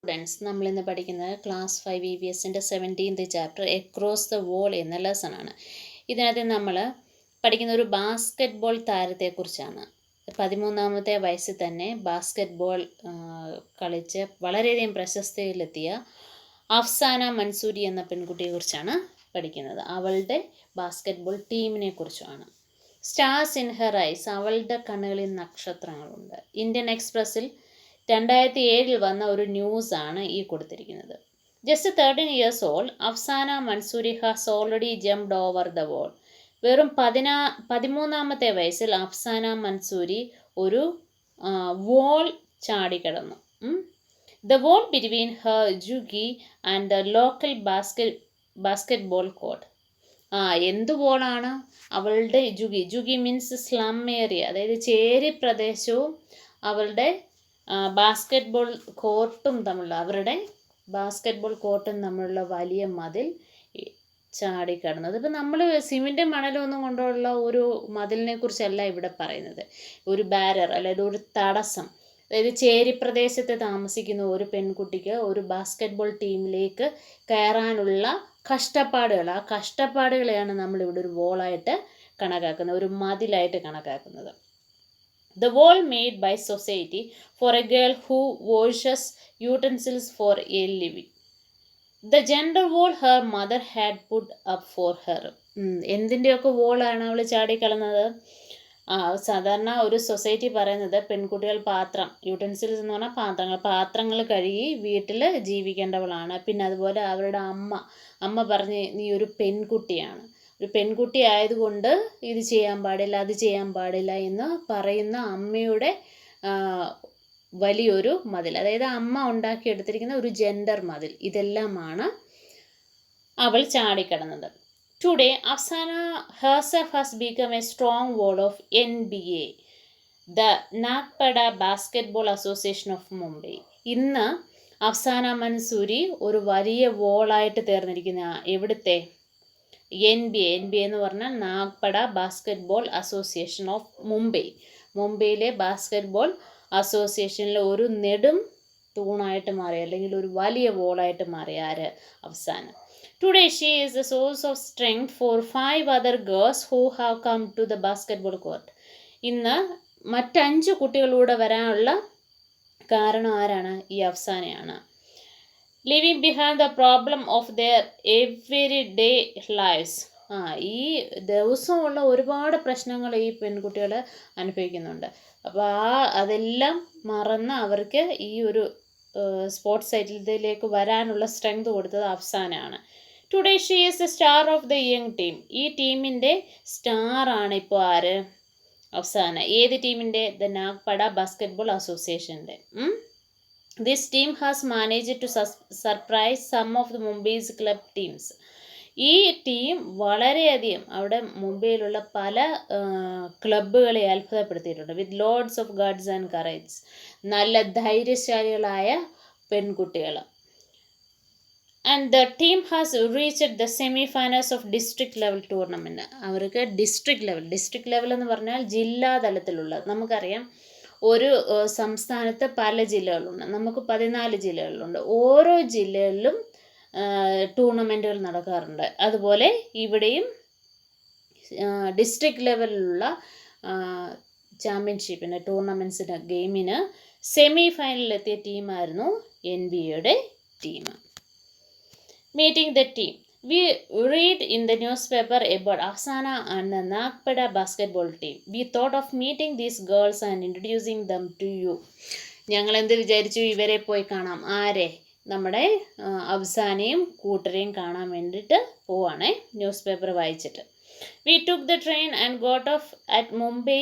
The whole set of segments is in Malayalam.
സ്റ്റുഡൻസ്, നമ്മളിന്ന് പഠിക്കുന്നത് ക്ലാസ് 5 EVSൻ്റെ 17th chapter across the wall എന്ന ലെസണാണ്. ഇതിനകത്ത് നമ്മൾ പഠിക്കുന്ന ഒരു ബാസ്ക്കറ്റ് ബോൾ താരത്തെക്കുറിച്ചാണ്. 13ാമത്തെ വയസ്സിൽ തന്നെ ബാസ്ക്കറ്റ് ബോൾ കളിച്ച് വളരെയധികം പ്രശസ്തിയിലെത്തിയ അഫ്സാന മൻസൂരി എന്ന പെൺകുട്ടിയെക്കുറിച്ചാണ് പഠിക്കുന്നത്. അവളുടെ ബാസ്ക്കറ്റ് ബോൾ ടീമിനെ കുറിച്ചാണ്. സ്റ്റാർസ് ഇൻ ഹെർ ഐസ്, അവളുടെ കണ്ണുകളിൽ നക്ഷത്രങ്ങളുണ്ട്. ഇന്ത്യൻ എക്സ്പ്രസ്സിൽ 2007 വന്ന ഒരു ന്യൂസാണ് ഈ കൊടുത്തിരിക്കുന്നത്. Just 13 years old, Afsana Mansuri has already jumped over the wall. വെറും 13ാമത്തെ വയസ്സിൽ അഫ്സാന മൻസൂരി ഒരു വോൾ ചാടിക്കടന്നു. The wall between her jhuggi and the local basketball court. എന്ത് വോളാണ്? അവളുടെ ജുഗി മീൻസ് സ്ലം ഏരിയ, അതായത് ചേരി പ്രദേശവും അവളുടെ ബാസ്ക്കറ്റ് ബോൾ കോർട്ടും തമ്മിലുള്ള അവരുടെ ബാസ്ക്കറ്റ് ബോൾ കോർട്ടും തമ്മിലുള്ള വലിയ മതിൽ ചാടിക്കടന്നത്. ഇപ്പം നമ്മൾ സിമെൻറ്റും മണലൊന്നും കൊണ്ടുള്ള ഒരു മതിലിനെ കുറിച്ചല്ല ഇവിടെ പറയുന്നത്. ഒരു ബാരർ, അതായത് ഒരു തടസ്സം. അതായത് ചേരി പ്രദേശത്ത് താമസിക്കുന്ന ഒരു പെൺകുട്ടിക്ക് ഒരു ബാസ്ക്കറ്റ് ബോൾ ടീമിലേക്ക് കയറാനുള്ള കഷ്ടപ്പാടുകൾ, ആ കഷ്ടപ്പാടുകളെയാണ് നമ്മളിവിടെ ഒരു വോളായിട്ട് കണക്കാക്കുന്നത്, ഒരു മതിലായിട്ട് കണക്കാക്കുന്നത്. The wall made by society for a girl who washes utensils for a living. The gender wall her mother had put up for her. എന്തിൻ്റെയൊക്കെ വോളാണ് അവൾ ചാടിക്കളഞ്ഞത്? സാധാരണ ഒരു സൊസൈറ്റി പറയുന്നത് പെൺകുട്ടികൾ യൂട്ടൻസിൽസ് എന്ന് പറഞ്ഞാൽ പാത്രങ്ങൾ കഴുകി വീട്ടിൽ ജീവിക്കേണ്ടവളാണ്. പിന്നെ അതുപോലെ അവരുടെ അമ്മ പറഞ്ഞ് നീ ഒരു പെൺകുട്ടിയാണ്, ഒരു പെൺകുട്ടി ആയതുകൊണ്ട് ഇത് ചെയ്യാൻ പാടില്ല, അത് ചെയ്യാൻ പാടില്ല എന്ന് പറയുന്ന അമ്മയുടെ വലിയൊരു മതിൽ, അതായത് അമ്മ ഉണ്ടാക്കിയെടുത്തിരിക്കുന്ന ഒരു ജെൻഡർ മതിൽ, ഇതെല്ലാമാണ് അവൾ ചാടിക്കടന്നത്. Today Afsana herself has become a strong wall of NBA, the Nagpada basketball association of Mumbai. ഇന്ന് അഫ്സാന മൻസൂരി ഒരു വലിയ വോളായിട്ട് തീർന്നിരിക്കുന്ന എവിടുത്തെ NBA എന്ന് പറഞ്ഞാൽ നാഗ്പട ബാസ്ക്കറ്റ്ബോൾ അസോസിയേഷൻ ഓഫ് മുംബൈയിലെ ബാസ്ക്കറ്റ്ബോൾ അസോസിയേഷനിലെ ഒരു നെടും തൂണായിട്ട് മാറി, അല്ലെങ്കിൽ ഒരു വലിയ വോളായിട്ട് മാറി ആര്? Afsana. Today she is the source of strength for 5 other girls who have come to the basketball court. ഇന്ന് മറ്റ് 5 കുട്ടികളൂടെ വരാനുള്ള കാരണം ആരാണ്? ഈ അഫ്സാനയാണ്. Living behind the problem of their every day lifes. ഈ ദിവസമുള്ള ഒരുപാട് പ്രശ്നങ്ങൾ ഈ പെൺകുട്ടികൾ അനുഭവിക്കുന്നുണ്ട്. അപ്പോൾ അതെല്ലാം മറന്ന് അവർക്ക് ഈ ഒരു സ്പോർട്സ് സൈറ്റിലേക്ക് വരാനുള്ള സ്ട്രെങ്ത് കൊടുത്തത് അഫ്സാനാണ്. Today she is the star of the young team. ഈ ടീമിൻ്റെ സ്റ്റാറാണ് ഇപ്പോൾ ആര്? അഫ്സാന. ഏത് ടീമിൻ്റെ? ദ നാഗ്പട ബാസ്ക്കറ്റ്ബോൾ അസോസിയേഷൻ്റെ. This team has managed to surprise some of the Mumbai's club teams. ഈ ടീം വളരെയധികം അവിടെ മുംബൈയിലുള്ള പല ക്ലബ്ബുകളെ അത്ഭുതപ്പെടുത്തിയിട്ടുണ്ട്. With loads of guts and courage. നല്ല ധൈര്യശാലികളായ പെൺകുട്ടികൾ. And the team has reached the semi finals of district level tournament. അവർക്ക് ഡിസ്ട്രിക്ട് ലെവൽ എന്ന് പറഞ്ഞാൽ ജില്ലാ തലത്തിലുള്ള, നമുക്കറിയാം ഒരു സംസ്ഥാനത്ത് പല ജില്ലകളുണ്ട്, നമുക്ക് 14 ജില്ലകളുണ്ട്. ഓരോ ജില്ലകളിലും ടൂർണമെൻറ്റുകൾ നടക്കാറുണ്ട്. അതുപോലെ ഇവിടെയും ഡിസ്ട്രിക്ട് ലെവലിലുള്ള ചാമ്പ്യൻഷിപ്പിന്, ടൂർണമെൻറ്റ്സിന്, ഗെയിമിന് സെമി ഫൈനലിലെത്തിയ ടീമായിരുന്നു NBA team. Meeting the team. We read in the newspaper about Afsana and the Nagpada basketball team. We thought of meeting these girls and introducing them to you. ഞങ്ങൾ എന്ത് വിചാരിച്ചു? ഇവരെ പോയി കാണാം. ആരെ? നമ്മുടെ അഫ്സാനയും കൂട്ടരെയും കാണാൻ വേണ്ടിയിട്ട് പോവാണേ, ന്യൂസ് പേപ്പർ വായിച്ചിട്ട്. We took the train and got off at Mumbai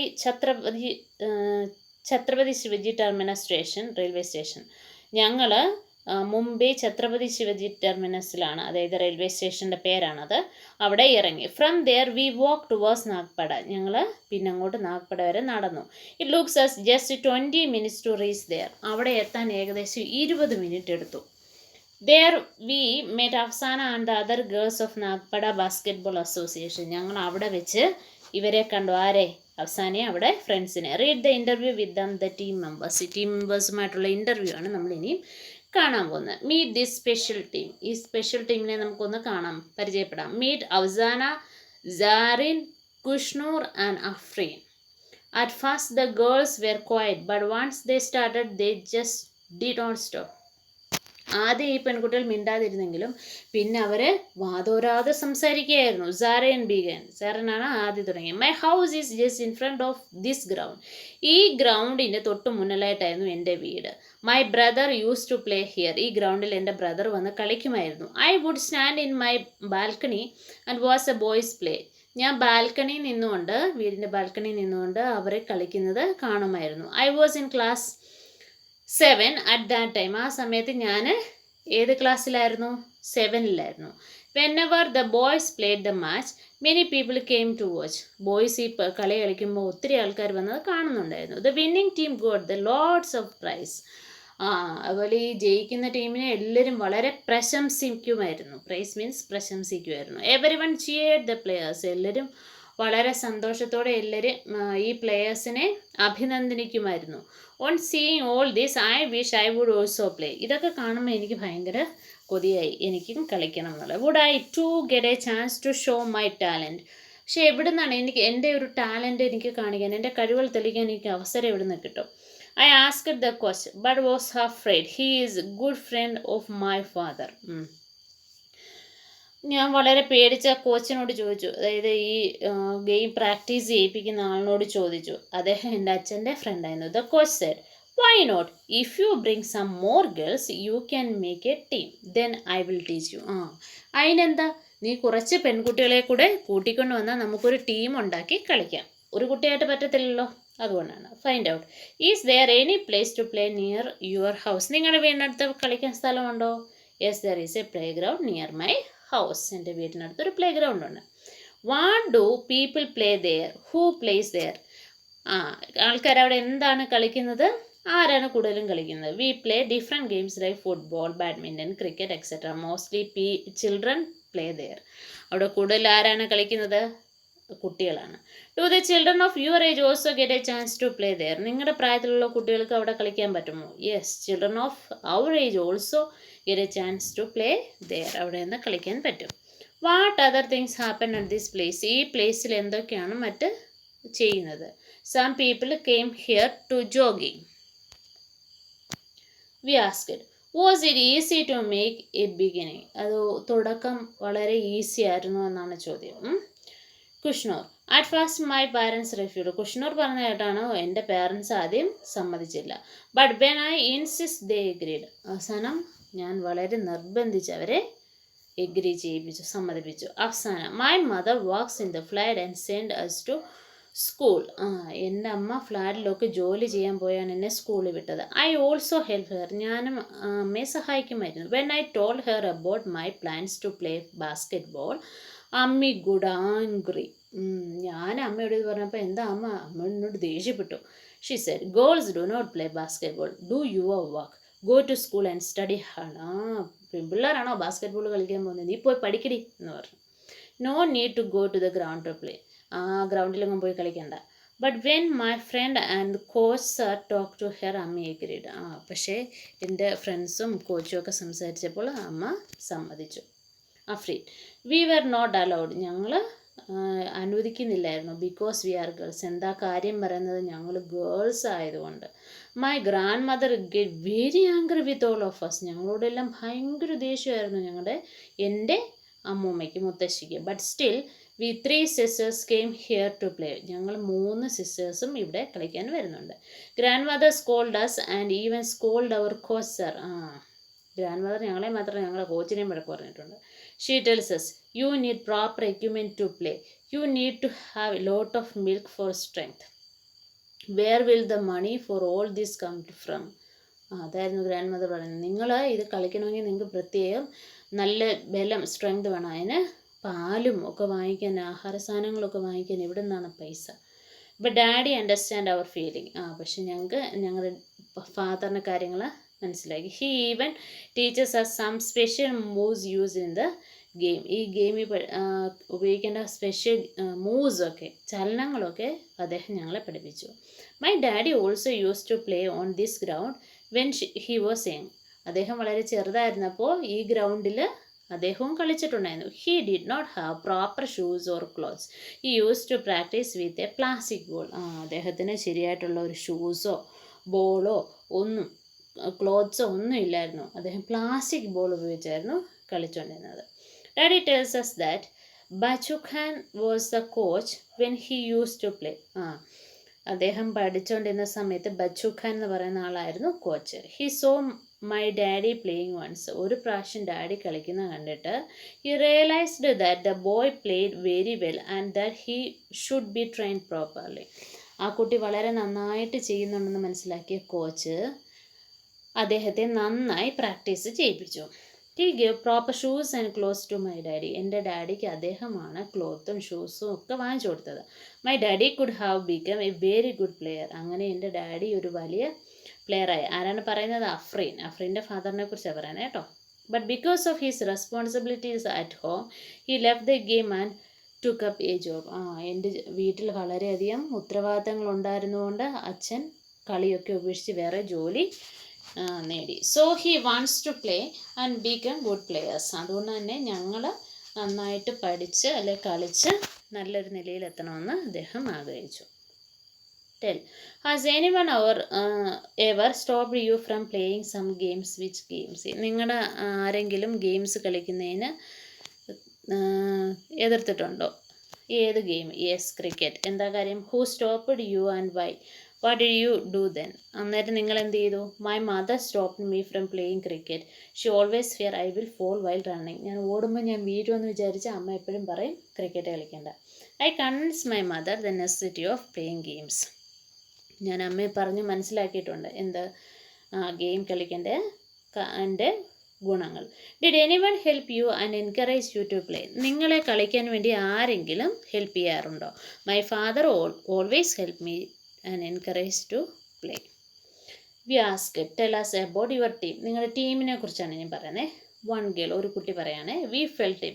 Chhatrapati Shivaji terminus station, railway station. ഞങ്ങൾ മുംബൈ ഛത്രപതി ശിവജി ടെർമിനസിലാണ്, അതായത് റെയിൽവേ സ്റ്റേഷൻ്റെ പേരാണത്. അവിടെ ഇറങ്ങി. From there we walk towards Nagpada. ഞങ്ങൾ പിന്നെ അങ്ങോട്ട് നാഗ്പട വരെ നടന്നു. It looks as just 20 minutes to reach there. അവിടെ എത്താൻ ഏകദേശം 20 മിനിറ്റ് എടുത്തു. There we met Afsana and the other girls of Nagpada basketball association. ഞങ്ങൾ അവിടെ വെച്ച് ഇവരെ കണ്ടു. ആരെ? അഫ്സാനെ, അവിടെ ഫ്രണ്ട്സിനെ. Read the interview with them the team മെമ്പേഴ്സുമായിട്ടുള്ള ഇൻ്റർവ്യൂ ആണ് നമ്മളിനിയും കാണാൻ പോകുന്നത്. Meet this special team. ഈ സ്പെഷ്യൽ ടീമിനെ നമുക്കൊന്ന് പരിചയപ്പെടാം. Meet Afsana, Sarin, Kushnoor and Afreen. At first the girls were quiet, but once they started they just did not stop. ആദ്യം ഈ പെൺകുട്ടികൾ മിണ്ടാതിരുന്നെങ്കിലും പിന്നെ അവർ വാതോരാതെ സംസാരിക്കുകയായിരുന്നു. സാറൻ ബീഗൻ, സാറനാണ് ആദ്യം തുടങ്ങിയത്. My house is just in front of this ground. ഈ ഗ്രൗണ്ടിൻ്റെ തൊട്ട് മുന്നിലായിട്ടായിരുന്നു എൻ്റെ വീട്. My brother use to play here. ഈ ഗ്രൗണ്ടിൽ എൻ്റെ ബ്രദർ വന്ന് കളിക്കുമായിരുന്നു. I would stand in my balcony and was a boys play. ഞാൻ വീടിൻ്റെ ബാൽക്കണിയിൽ നിന്നുകൊണ്ട് അവരെ കളിക്കുന്നത് കാണുമായിരുന്നു. I was in class 7 at that time. ആ സമയത്ത് ഞാൻ ഏത് ക്ലാസ്സിലായിരുന്നു? 7ലായിരുന്നു. Whenever the boys played the match many people came to watch. Boys ഈ കളി കളിക്കുമ്പോൾ ഒത്തിരി ആൾക്കാർ വന്നത് കാണുന്നുണ്ടായിരുന്നു. The winning team got the lots of prize. അതുപോലെ ഈ ജയിക്കുന്ന ടീമിനെ എല്ലാവരും വളരെ പ്രശംസിക്കുമായിരുന്നു. പ്രൈസ് മീൻസ് പ്രശംസിക്കുമായിരുന്നു. Everyone cheered the players. എല്ലാവരും വളരെ സന്തോഷത്തോടെ എല്ലാവരും ഈ പ്ലെയേഴ്സിനെ അഭിനന്ദിക്കുമായിരുന്നു. On seeing all this I wish I would also play. ഇതൊക്കെ കാണുമ്പോൾ എനിക്ക് ഭയങ്കര കൊതിയായി, എനിക്കും കളിക്കണം എന്നുള്ളത്. Would I to get a chance to show my talent. പക്ഷേ എവിടെ നിന്നാണ് എൻ്റെ ഒരു ടാലൻറ്റ് എനിക്ക് കാണിക്കാൻ, എൻ്റെ കഴിവുകൾ തെളിയിക്കാൻ എനിക്ക് അവസരം എവിടെ നിന്ന് കിട്ടും? I asked the coach but was afraid. He is a good friend of my father. ഞാൻ വളരെ പേടിച്ച കോച്ചിനോട് ചോദിച്ചു, അതായത് ഈ ഗെയിം പ്രാക്ടീസ് ചെയ്യിപ്പിക്കുന്ന ആളിനോട് ചോദിച്ചു. അദ്ദേഹം എൻ്റെ അച്ഛൻ്റെ ഫ്രണ്ടായിരുന്നു. The coach said, why not, if you bring some more girls you can make a team, then I will teach you. അതിനെന്താ, നീ കുറച്ച് പെൺകുട്ടികളെ കൂടെ കൂട്ടിക്കൊണ്ട് വന്നാൽ നമുക്കൊരു ടീം ഉണ്ടാക്കി കളിക്കാം. ഒരു കുട്ടിയായിട്ട് പറ്റത്തില്ലല്ലോ, അതുകൊണ്ടാണ്. Find out, is there any place to play near your house. നിങ്ങളുടെ വീടിനടുത്ത് കളിക്കാൻ സ്ഥലമുണ്ടോ? Yes, there is a play ground near my house. എൻ്റെ വീടിനടുത്ത് ഒരു പ്ലേ ഗ്രൗണ്ട് ഉണ്ട്. What do people play there? Who plays there? ആൾക്കാർ അവിടെ എന്താണ് കളിക്കുന്നത്? ആരാണ് കൂടുതലും കളിക്കുന്നത്? We play different games like football, badminton, cricket etcetera. Mostly children play there. അവിടെ കൂടുതൽ ആരാണ് കളിക്കുന്നത്? കുട്ടികളാണ്. To the children of your age also get a chance to play there. നിങ്ങളുടെ പ്രായത്തിലുള്ള കുട്ടികൾക്ക് അവിടെ കളിക്കാൻ പറ്റുമോ? Yes, children of our age also get a chance to play there. അവിടെ നിന്ന് കളിക്കാൻ പറ്റും. What other things happen at this place? ഈ പ്ലേസിൽ എന്തൊക്കെയാണ് മറ്റ് ചെയ്യുന്നത്? Some people came here to jogging. We asked, was it easy to make a beginning? അത് തുടക്കം വളരെ ഈസി ആയിരുന്നു എന്നാണ് ചോദ്യം. Kushnoor, at first my parents refused. Kushnoor പറഞ്ഞ കേട്ടാണ് എൻ്റെ പാരൻസ് ആദ്യം സമ്മതിച്ചില്ല. But when I insist they agreed. അവസാനം ഞാൻ വളരെ നിർബന്ധിച്ച് അവരെ എഗ്രി ചെയ്യിപ്പിച്ചു, സമ്മതിപ്പിച്ചു. അവസാനം, my mother works in the flat and send us to school. എൻ്റെ അമ്മ ഫ്ലാറ്റിലൊക്കെ ജോലി ചെയ്യാൻ പോയാണ് എന്നെ സ്കൂളിൽ വിട്ടത്. I also help her. ഞാനും അമ്മയെ സഹായിക്കുമായിരുന്നു. When I told her about my plans to play basketball അമ്മി ഗുഡ് ആംഗ്രി. ഞാൻ അമ്മയോട് ഇത് പറഞ്ഞപ്പോൾ എന്താ അമ്മ എന്നോട് ദേഷ്യപ്പെട്ടു. She said, girls do not play basketball, do your work, go to school and study hard. പിള്ളേരാണോ ബാസ്കറ്റ് ബോൾ കളിക്കാൻ പോകുന്നത്? നീ പോയി പഠിക്കടി എന്ന് പറഞ്ഞു. No need to go to the ground to play. ഗ്രൗണ്ടിലൊന്നും പോയി കളിക്കണ്ട. But when my friend and coach sir talk to her അമ്മ എഗ്രീഡ്. പക്ഷേ എൻ്റെ ഫ്രണ്ട്സും കോച്ചും ഒക്കെ സംസാരിച്ചപ്പോൾ അമ്മ സമ്മതിച്ചു. Afreen, we were not allowed. ഞങ്ങൾ അനുവദിക്കുന്നില്ലായിരുന്നു. Because we are girls. എന്താ കാര്യം പറയുന്നത്? ഞങ്ങൾ ഗേൾസ് ആയതുകൊണ്ട്. My grandmother get very angry with all of us. ഞങ്ങളോടെല്ലാം ഭയങ്കര ദേഷ്യമായിരുന്നു എൻ്റെ അമ്മൂമ്മയ്ക്ക്, മുത്തശ്ശിക്ക്. But still we 3 sisters came here to play. ഞങ്ങൾ 3 സിസ്റ്റേഴ്സും ഇവിടെ കളിക്കാൻ വരുന്നുണ്ട്. Grandmother scold us and even scold our coach sir. Grandmother ഞങ്ങളെ മാത്രമേ ഞങ്ങളെ കോച്ചിനെയും വഴക്ക് പറഞ്ഞിട്ടുണ്ട്. She tells us, you need proper equipment to play, you need to have a lot of milk for strength, where will the money for all this come from? അതായിരുന്നു ഗ്രാൻഡ് മദർ പറയുന്നത്. നിങ്ങൾ ഇത് കളിക്കണമെങ്കിൽ നിങ്ങൾക്ക് പ്രത്യേകം നല്ല ബലം, സ്ട്രെങ്ത് വേണം. അതിന് പാലും ഒക്കെ വാങ്ങിക്കാൻ, ആഹാര സാധനങ്ങളൊക്കെ വാങ്ങിക്കാൻ എവിടെ നിന്നാണ് പൈസ? But daddy understand our feeling. പക്ഷെ ഞങ്ങൾക്ക് ഞങ്ങളുടെ ഫാദറിൻ്റെ കാര്യങ്ങൾ മനസ്സിലാക്കി. He even teachers are some special moves use in the game. ഈ ഗെയിമിൽ ഉപയോഗിക്കേണ്ട സ്പെഷ്യൽ മൂവ്സൊക്കെ, ചലനങ്ങളൊക്കെ അദ്ദേഹം ഞങ്ങളെ പഠിപ്പിച്ചു. My daddy also use to play on this ground when he was young. അദ്ദേഹം വളരെ ചെറുതായിരുന്നപ്പോൾ ഈ ഗ്രൗണ്ടിൽ അദ്ദേഹവും കളിച്ചിട്ടുണ്ടായിരുന്നു. He did not have proper shoes or clothes. He use to practise with a plastic ball. അദ്ദേഹത്തിന് ശരിയായിട്ടുള്ള ഒരു ഷൂസോ ബോളോ ഒന്നും ക്ലോത്ത്സോ ഒന്നും ഇല്ലായിരുന്നു. അദ്ദേഹം പ്ലാസ്റ്റിക് ബോൾ ഉപയോഗിച്ചായിരുന്നു കളിച്ചുകൊണ്ടിരുന്നത്. Daddy tells us that Bachchu Khan was the coach when he use to play. അദ്ദേഹം പഠിച്ചുകൊണ്ടിരുന്ന സമയത്ത് ബച്ചു ഖാൻ എന്ന് പറയുന്ന ആളായിരുന്നു coach. He saw my daddy playing once. ഒരു പ്രാവശ്യം ഡാഡി കളിക്കുന്ന കണ്ടിട്ട് he realised that the boy played very well and that he should be trained properly. ആ കുട്ടി വളരെ നന്നായിട്ട് ചെയ്യുന്നുണ്ടെന്ന് മനസ്സിലാക്കിയ കോച്ച് അദ്ദേഹത്തെ നന്നായി പ്രാക്ടീസ് ചെയ്യിപ്പിച്ചു. He gave proper shoes and clothes to my daddy. എൻ്റെ ഡാഡിക്ക് അദ്ദേഹമാണ് ക്ലോത്തും ഷൂസും ഒക്കെ വാങ്ങിച്ചു കൊടുത്തത്. My daddy could have become a very good player. അങ്ങനെ എൻ്റെ ഡാഡി ഒരു വലിയ പ്ലെയറായി. ആരാണ് പറയുന്നത്? അഫ്രീൻ. അഫ്രീൻ്റെ ഫാദറിനെ കുറിച്ചാണ് പറയുന്നത് കേട്ടോ. But because of his responsibilities at home he left the game and took up A job. എൻ്റെ വീട്ടിൽ വളരെയധികം ഉത്തരവാദിത്തങ്ങൾ ഉണ്ടായിരുന്നുകൊണ്ട് അച്ഛൻ കളിയൊക്കെ ഉപേക്ഷിച്ച് വേറെ ജോലി നേടി. So he wants to play and become good players. അതുകൊണ്ട് തന്നെ ഞങ്ങൾ നന്നായിട്ട് പഠിച്ച് അല്ലെ കളിച്ച് നല്ലൊരു നിലയിലെത്തണമെന്ന് അദ്ദേഹം ആഗ്രഹിച്ചു. Tell has anyone ever stopped you from playing some games? Which games? നിങ്ങളുടെ ആരെങ്കിലും ഗെയിംസ് കളിക്കുന്നതിന് എതിർത്തിട്ടുണ്ടോ? ഏത് ഗെയിം? Yes, cricket. എന്താ കാര്യം? Who stopped you and why? What did you do then? അന്നേരം നിങ്ങൾ എന്ത് ചെയ്തു? My mother stopped me from playing cricket. She always fear I will fall while running. ഞാൻ ഓടുമ്പോൾ ഞാൻ വീഴുമെന്ന് വിചാരിച്ച് അമ്മ എപ്പോഴും പറയും ക്രിക്കറ്റ് കളിക്കേണ്ട. I convince my mother the necessity of playing games. ഞാൻ അമ്മയെ പറഞ്ഞ് മനസ്സിലാക്കിയിട്ടുണ്ട് എന്ത് ഗെയിം കളിക്കേണ്ട എൻ്റെ ഗുണങ്ങൾ. Did anyone help you and encourage you to play? നിങ്ങളെ കളിക്കാൻ വേണ്ടി ആരെങ്കിലും ഹെൽപ്പ് ചെയ്യാറുണ്ടോ? My father always help me and encourage to play. We ask tell us about your team. നിങ്ങളുടെ ടീമിനെ കുറിച്ചാണ് ഞാൻ പറയുന്നത്. വൺ ഗേൾ, ഒരു കുട്ടി പറയാണ്, we felt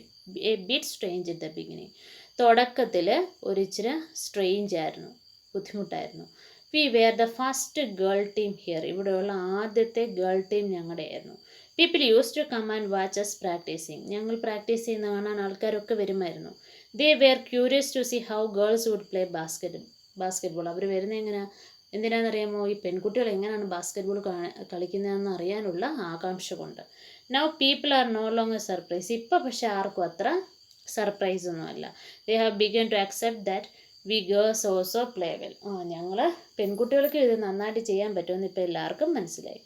a bit strange at the beginning. തുടക്കത്തിൽ ഒരിച്ചിരി സ്ട്രേഞ്ച് ആയിരുന്നു, ബുദ്ധിമുട്ടായിരുന്നു. We were the first girl team here. ഇവിടെയുള്ള ആദ്യത്തെ ഗേൾ ടീം ഞങ്ങളുടെ ആയിരുന്നു. People use to come and watch us practising. ഞങ്ങൾ പ്രാക്ടീസ് ചെയ്യുന്ന കാണാൻ ആൾക്കാരൊക്കെ വരുമായിരുന്നു. They were curious to see how girls would play basketball. അവർ വരുന്നത് എങ്ങനെയാണ്? എന്തിനാണെന്നറിയാമോ? ഈ പെൺകുട്ടികൾ എങ്ങനെയാണ് ബാസ്കറ്റ്ബോൾ കളിക്കുന്നതെന്ന് അറിയാനുള്ള ആകാംക്ഷ കൊണ്ട്. Now people are no longer surprise. ഇപ്പം പക്ഷെ ആർക്കും അത്ര സർപ്രൈസ് ഒന്നുമല്ല. They have begun to accept that we girls also play well. ഞങ്ങൾ പെൺകുട്ടികൾക്ക് ഇത് നന്നായിട്ട് ചെയ്യാൻ പറ്റുമെന്ന് ഇപ്പോൾ എല്ലാവർക്കും മനസ്സിലായി.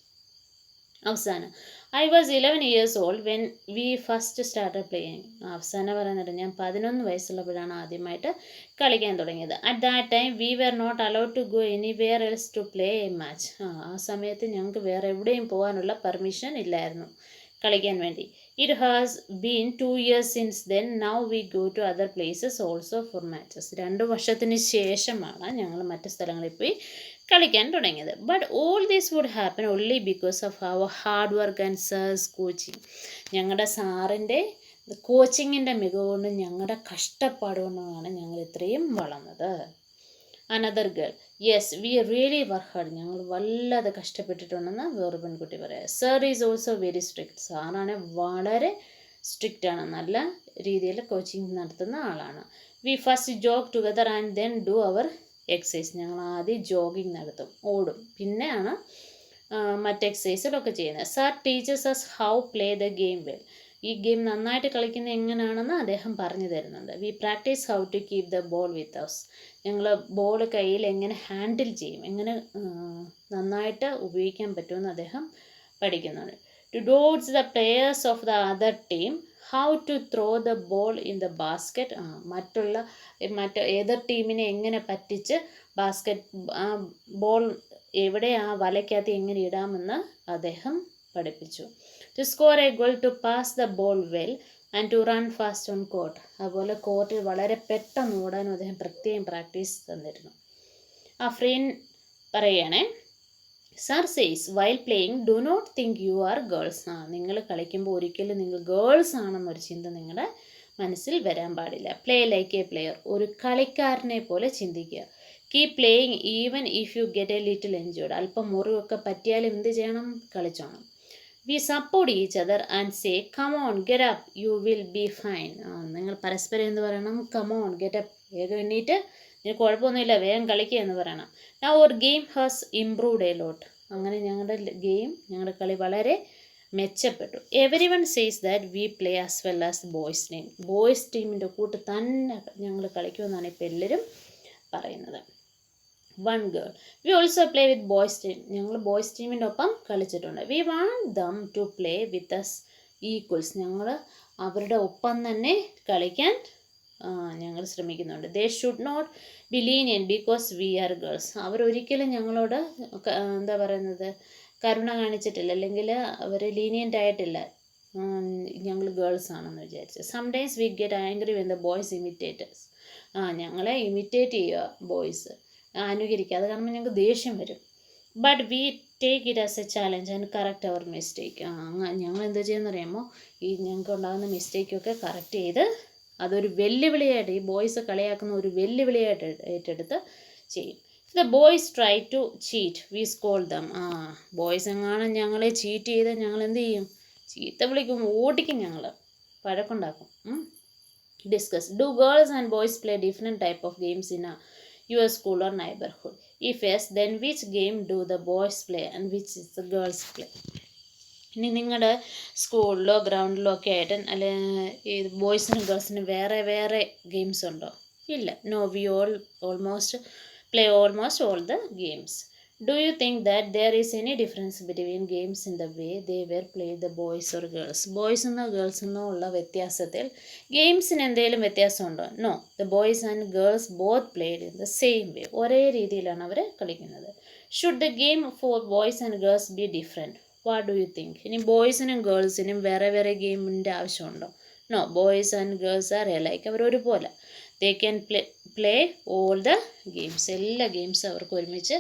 അവസാനം I was 11 years old when we first started playing. അവസാനം പറയുന്നത് ഞാൻ 11 വയസ്സുള്ളപ്പോഴാണ് ആദ്യമായിട്ട് കളിക്കാൻ തുടങ്ങിയത്. At that time we were not allowed to go anywhere else to play a match. ആ സമയത്ത് ഞങ്ങൾക്ക് വേറെ എവിടെയും പോകാനുള്ള പെർമിഷൻ ഇല്ലായിരുന്നു കളിക്കാൻ വേണ്ടി. It has been 2 years since then. Now we go to other places also for matches. 2 വർഷത്തിന് ശേഷമാണ് ഞങ്ങൾ മറ്റ് സ്ഥലങ്ങളിൽ പോയി കളിക്കാൻ തുടങ്ങിയത്. But all these would happen only because of our hard work and sir's coaching. ഞങ്ങളുടെ സാറിൻ്റെ കോച്ചിങ്ങിൻ്റെ മികവ് കൊണ്ടും ഞങ്ങളുടെ കഷ്ടപ്പാട് കൊണ്ടുമാണ് ഞങ്ങൾ ഇത്രയും വളർന്നത്. Another girl yes we really work hard. ഞങ്ങൾ വല്ലാതെ കഷ്ടപ്പെട്ടിട്ടുണ്ടെന്ന് വേറെ പെൺകുട്ടി പറയാം. Sir is also very strict. സാറാണ് വളരെ സ്ട്രിക്റ്റ് ആണ്, നല്ല രീതിയിൽ കോച്ചിങ് നടത്തുന്ന ആളാണ്. We first jog together and then do our exercise. ഞങ്ങൾ ആദ്യം ജോഗിങ് നടത്തും, ഓടും, പിന്നെയാണ് മറ്റ് എക്സസൈസുകളൊക്കെ ചെയ്യുന്നത്. Sir teachers us how play the game well. ഈ ഗെയിം നന്നായിട്ട് കളിക്കുന്നത് എങ്ങനെയാണെന്ന് അദ്ദേഹം പറഞ്ഞു തരുന്നുണ്ട്. We practise how to keep the ball with us. ഞങ്ങൾ ബോൾ കയ്യിൽ എങ്ങനെ ഹാൻഡിൽ ചെയ്യും, എങ്ങനെ നന്നായിട്ട് ഉപയോഗിക്കാൻ പറ്റുമെന്ന് അദ്ദേഹം പഠിക്കുന്നുണ്ട്. To dodge the players of the other team how to throw the ball in the basket. മറ്റ് ഏതൊരു ടീമിനെ എങ്ങനെ പറ്റിച്ച് ബോൾ എവിടെ ആ വലയ്ക്കകത്ത് എങ്ങനെ ഇടാമെന്ന് അദ്ദേഹം പഠിപ്പിച്ചു. To score a goal, to pass the ball well and to run fast on court. അതുപോലെ കോർട്ടിൽ വളരെ പെട്ടെന്ന് ഓടാനും അദ്ദേഹം പ്രത്യേകം പ്രാക്ടീസ് തന്നിരുന്നു. അഫ്രീൻ പറയുകയാണേ, sir says while playing do not think you are girls. നിങ്ങൾ കളിക്കുമ്പോൾ ഒരിക്കലും നിങ്ങൾ ഗേൾസ് ആണെന്നൊരു ചിന്ത നിങ്ങളുടെ മനസ്സിൽ വരാൻ പാടില്ല. Play like a player. ഒരു കളിക്കാരനെ പോലെ ചിന്തിക്കുക. Keep playing even if you get a little injured. അല്പം മുറിവൊക്കെ പറ്റിയാലും എന്ത് ചെയ്യണം? കളിച്ചോണം. We support each other and say come on get up you will be fine. നിങ്ങൾ പരസ്പരം എന്ത് പറയണം? കം ഓൺ ഗെറ്റ് അപ്പ്, വേഗം എണ്ണീറ്റ്, ഇതിന് കുഴപ്പമൊന്നുമില്ല, വേഗം കളിക്കുക എന്ന് പറയണം. Now our game has improved a lot. അങ്ങനെ ഞങ്ങളുടെ കളി വളരെ മെച്ചപ്പെട്ടു. Everyone says that we play as well as boys team. Boys ടീമിൻ്റെ കൂട്ട് തന്നെ ഞങ്ങൾ കളിക്കുമെന്നാണ് ഇപ്പോൾ എല്ലാവരും പറയുന്നത്. One girl we also play with boys team. ഞങ്ങൾ ബോയ്സ് ടീമിൻ്റെ ഒപ്പം കളിച്ചിട്ടുണ്ട്. We want them to play with us equals. ഞങ്ങൾ അവരുടെ ഒപ്പം തന്നെ കളിക്കാൻ ഞങ്ങൾ ശ്രമിക്കുന്നുണ്ട്. They should not be lenient because we are girls. അവരൊരിക്കലും ഞങ്ങളോട് എന്താ പറയുന്നത്, കരുണ കാണിച്ചിട്ടില്ല, അല്ലെങ്കിൽ അവർ ലീനിയൻ്റ് ആയിട്ടില്ല, ഞങ്ങൾ ഗേൾസ് ആണെന്ന് വിചാരിച്ച്. Sometimes we get angry when the boys imitators. ഞങ്ങളെ ഇമിറ്റേറ്റ് ചെയ്യുക ബോയ്സ്, അനുകരിക്കുക, അത് കാണുമ്പോൾ ഞങ്ങൾക്ക് ദേഷ്യം വരും. But we take it as a challenge and correct our mistake. ഞങ്ങൾ എന്താ ചെയ്യുന്നറിയാമോ, ഈ ഞങ്ങൾക്ക് ഉണ്ടാകുന്ന മിസ്റ്റേക്കൊക്കെ കറക്റ്റ് ചെയ്ത് അതൊരു വെല്ലുവിളിയായിട്ട്, ഈ ബോയ്സ് കളിയാക്കുന്ന ഒരു വെല്ലുവിളിയായിട്ട് ഏറ്റെടുത്ത് ചെയ്യും. The boys try to cheat we scold them. Boys എങ്ങാനും ഞങ്ങളെ ചീറ്റ് ചെയ്ത് ഞങ്ങൾ എന്ത് ചെയ്യും? ചീത്ത വിളിക്കും, ഓടിക്കും, ഞങ്ങൾ വഴക്കുണ്ടാക്കും. Discuss do girls and boys play different type of games in your school or neighbourhood? If yes then which game do the boys play and which is the girls play? ഇനി നിങ്ങളുടെ സ്കൂളിലോ ഗ്രൗണ്ടിലോ ഒക്കെ ആയിട്ട് അല്ലെ ഈ ബോയ്സിനും ഗേൾസിനും വേറെ വേറെ ഗെയിംസ് ഉണ്ടോ? ഇല്ല. No, we almost play almost all the games. Do you think that there is any difference between games in the way they were play the boys or girls? Boys എന്നോ ഗേൾസ് എന്നോ ഉള്ള വ്യത്യാസത്തിൽ ഗെയിംസിന് എന്തെങ്കിലും വ്യത്യാസമുണ്ടോ? No, the boys and girls both played in the same way. ഒരേ രീതിയിലാണ് അവർ കളിക്കുന്നത്. Should the game for boys and girls be different? What do you think? ഇനി ബോയ്സിനും ഗേൾസിനും വേറെ വേറെ ഗെയിമിൻ്റെ ആവശ്യമുണ്ടോ? No, boys and girls are like. അവർ ഒരുപോലെ. They can play all the games. എല്ലാ ഗെയിംസും അവർക്ക് ഒരുമിച്ച്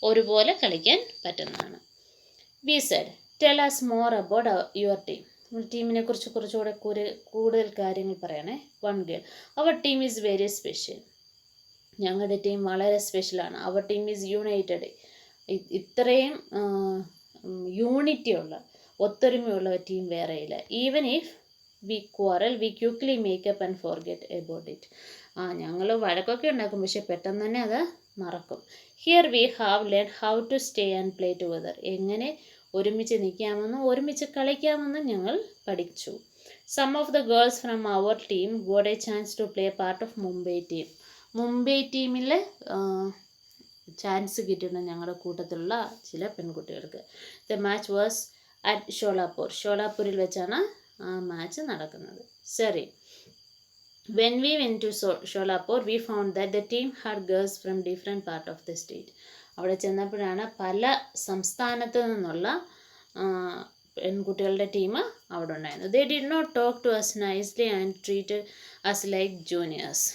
ഒരുപോലെ കളിക്കാൻ പറ്റുന്നതാണ്. We said tell us more about your team. ടീമിനെ കുറിച്ച് കുറച്ചുകൂടെ കൂടുതൽ കാര്യങ്ങൾ പറയണേ. One girl our team is very special. ഞങ്ങളുടെ ടീം വളരെ സ്പെഷ്യലാണ്. Our team is united. ഇത്രയും യൂണിറ്റിയുള്ള, ഒത്തൊരുമയുള്ള ടീം വേറെയില്ല. Even if we quarrel we quickly make up and forget about it. ഞങ്ങൾ വഴക്കൊക്കെ ഉണ്ടാക്കും, പക്ഷെ പെട്ടെന്ന് തന്നെ അത് മറക്കും. Here we have learn how to stay and play together. എങ്ങനെ ഒരുമിച്ച് നിൽക്കാമെന്നും ഒരുമിച്ച് കളിക്കാമെന്നും ഞങ്ങൾ പഠിച്ചു. Some of the girls from our team got a chance to play part of Mumbai team. Mumbai ടീമിൽ ചാൻസ് കിട്ടിയിട്ടുണ്ട് ഞങ്ങളുടെ കൂട്ടത്തിലുള്ള ചില പെൺകുട്ടികൾക്ക്. The match was at Sholapur. ഷോലാപൂരിൽ വെച്ചാണ് ആ മാച്ച് നടക്കുന്നത്. ശരി. When we went to Sholapur we found that the team had girls from different part of the state. അവിടെ ചെന്നപ്പോഴാണ് പല സംസ്ഥാനത്തു നിന്നുള്ള പെൺകുട്ടികളുടെ ടീം അവിടെ ഉണ്ടായിരുന്നു. They did not talk to us nicely and treated us like juniors.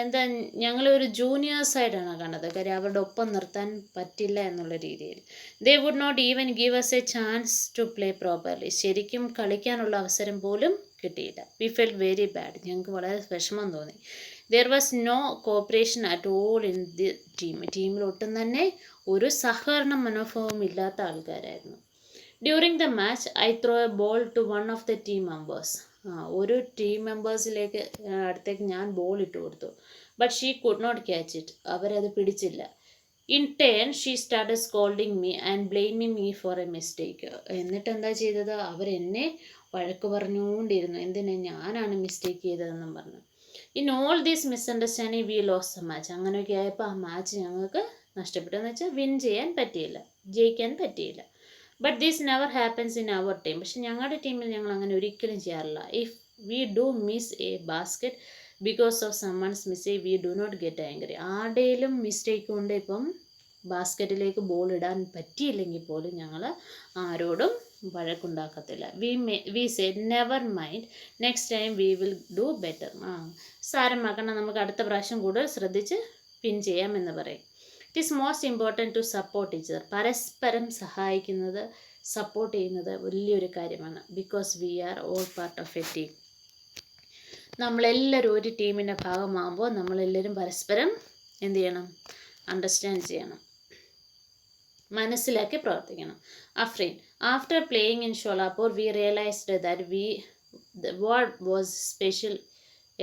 എന്താ, ഞങ്ങളൊരു ജൂനിയേഴ്സായിട്ടാണ് കണ്ടത്. കാര്യം അവരുടെ ഒപ്പം നിർത്താൻ പറ്റില്ല എന്നുള്ള രീതിയിൽ. They would not even give us a chance to play properly. ശരിക്കും കളിക്കാനുള്ള അവസരം പോലും കിട്ടിയില്ല. We felt very bad. ഞങ്ങൾക്ക് വളരെ വിഷമം തോന്നി. There was no cooperation at all in the team. ടീമിൽ ഒട്ടും തന്നെ ഒരു സഹകരണ മനോഭാവം ഇല്ലാത്ത ആൾക്കാരായിരുന്നു. During the match I throw a ball to one of the team members. ഒരു ടീം മെമ്പേഴ്സിലേക്ക് അടുത്തേക്ക് ഞാൻ ബോൾ ഇട്ട് കൊടുത്തു. But she could not catch it. അവരത് പിടിച്ചില്ല. In turn she started scolding me and blaming me for a mistake. എന്നിട്ട് എന്താ ചെയ്തത്, അവരെന്നെ വഴക്ക് പറഞ്ഞുകൊണ്ടിരുന്നു. എന്തിനാ, ഞാനാണ് മിസ്റ്റേക്ക് ചെയ്തതെന്നും പറഞ്ഞു. In all these misunderstanding V lost the match. അങ്ങനെയൊക്കെ ആയപ്പോൾ ആ മാച്ച് ഞങ്ങൾക്ക് നഷ്ടപ്പെട്ടു. എന്ന് വെച്ചാൽ വിൻ ചെയ്യാൻ പറ്റിയില്ല, ജയിക്കാൻ പറ്റിയില്ല. But these never happens in our team. പക്ഷെ ഞങ്ങളുടെ ടീമിൽ ഞങ്ങൾ അങ്ങനെ ഒരിക്കലും ചെയ്യാറില്ല. If we do miss a basket because of someone's mistake we do not get angry. ആരുടെയും മിസ്റ്റേക്ക് കൊണ്ട് ഇപ്പം ബാസ്ക്കറ്റിലേക്ക് ബോൾ ഇടാൻ പറ്റിയില്ലെങ്കിൽ പോലും ഞങ്ങൾ ആരോടും വഴക്കുണ്ടാക്കത്തില്ല. We say never mind, next time we will do better. സാരമാക്കണം, നമുക്ക് അടുത്ത പ്രാവശ്യം കൂടുതൽ ശ്രദ്ധിച്ച് പിൻ ചെയ്യാമെന്ന് പറയും. It is most important to support each other. പരസ്പരം സഹായിക്കുന്നത്, സപ്പോർട്ട് ചെയ്യുന്നത് വലിയൊരു കാര്യമാണ്. Because we are all part of a team. നമ്മളെല്ലാവരും ഒരു ടീമിൻ്റെ ഭാഗമാകുമ്പോൾ നമ്മളെല്ലാവരും പരസ്പരം എന്ത് ചെയ്യണം, അണ്ടർസ്റ്റാൻഡ് ചെയ്യണം. മനസ്സിലാക്കി പ്രവർത്തിക്കണം. Afreen, after playing in Sholapur we realized that what was special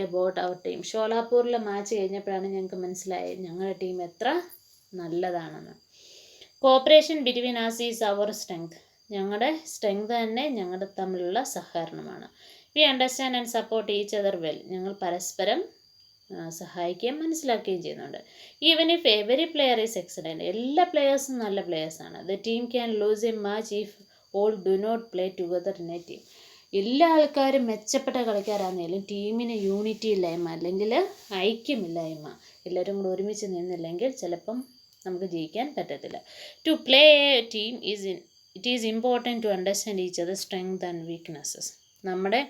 about our team. ഷോലാപൂരിലെ മാച്ച് കഴിഞ്ഞപ്പോഴാണ് ഞങ്ങൾക്ക് മനസ്സിലായത് ഞങ്ങളുടെ ടീം എത്ര നല്ലതാണെന്ന്. Cooperation between us is our strength. ഞങ്ങളുടെ സ്ട്രെങ്ത് തന്നെ ഞങ്ങളുടെ തമ്മിലുള്ള സഹകരണമാണ്. We understand and support each other well. ഞങ്ങൾ പരസ്പരം സഹായിക്കുകയും മനസ്സിലാക്കുകയും ചെയ്യുന്നുണ്ട്. Even if every player is excellent. എല്ലാ പ്ലെയേഴ്സും നല്ല പ്ലെയേഴ്സാണ്. The team can lose a match if all do not play together in a team. എല്ലാ ആൾക്കാരും മെച്ചപ്പെട്ട കളിക്കാരാണെങ്കിലും ടീമിന് യൂണിറ്റി ഇല്ലായ്മ അല്ലെങ്കിൽ ഐക്യമില്ലായ്മ, എല്ലാവരും കൂടെ ഒരുമിച്ച് നിന്നില്ലെങ്കിൽ ചിലപ്പം നമുക്ക് ജയിക്കാൻ പറ്റത്തില്ല. To play a team it is important to understand each other strength and weaknesses. നമ്മുടെ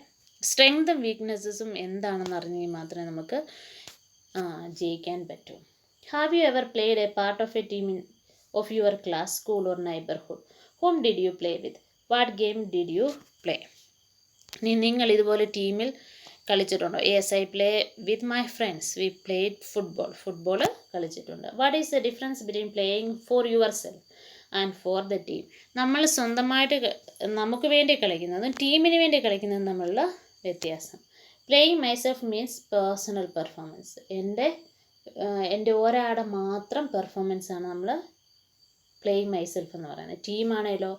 സ്ട്രെങ്തും വീക്ക്നെസ്സസും എന്താണെന്ന് അറിഞ്ഞെങ്കിൽ മാത്രമേ നമുക്ക് ജയിക്കാൻ പറ്റൂ. Have you ever played a part of a team of your class, school or neighbourhood? Whom did you play with? What game did you play? നിങ്ങൾ ഇതുപോലെ ടീമിൽ കളിച്ചിട്ടുണ്ടോ? Yes, I play with my friends. We played football കളിച്ചിട്ടുണ്ട്. What is the difference between playing four your self and four the team? നമ്മൾ സ്വന്തമായിട്ട് നമുക്ക് വേണ്ടി കളിക്കുന്നതും ടീമിന് വേണ്ടി കളിക്കുന്നതും തമ്മിലുള്ള വ്യത്യാസം. Playing myself means personal performance. എൻ്റെ ഒരാളുടെ മാത്രം പെർഫോമൻസാണ് നമ്മൾ പ്ലേയിങ് മൈസെൽഫ് എന്ന് പറയുന്നത്. ടീമാണേലോ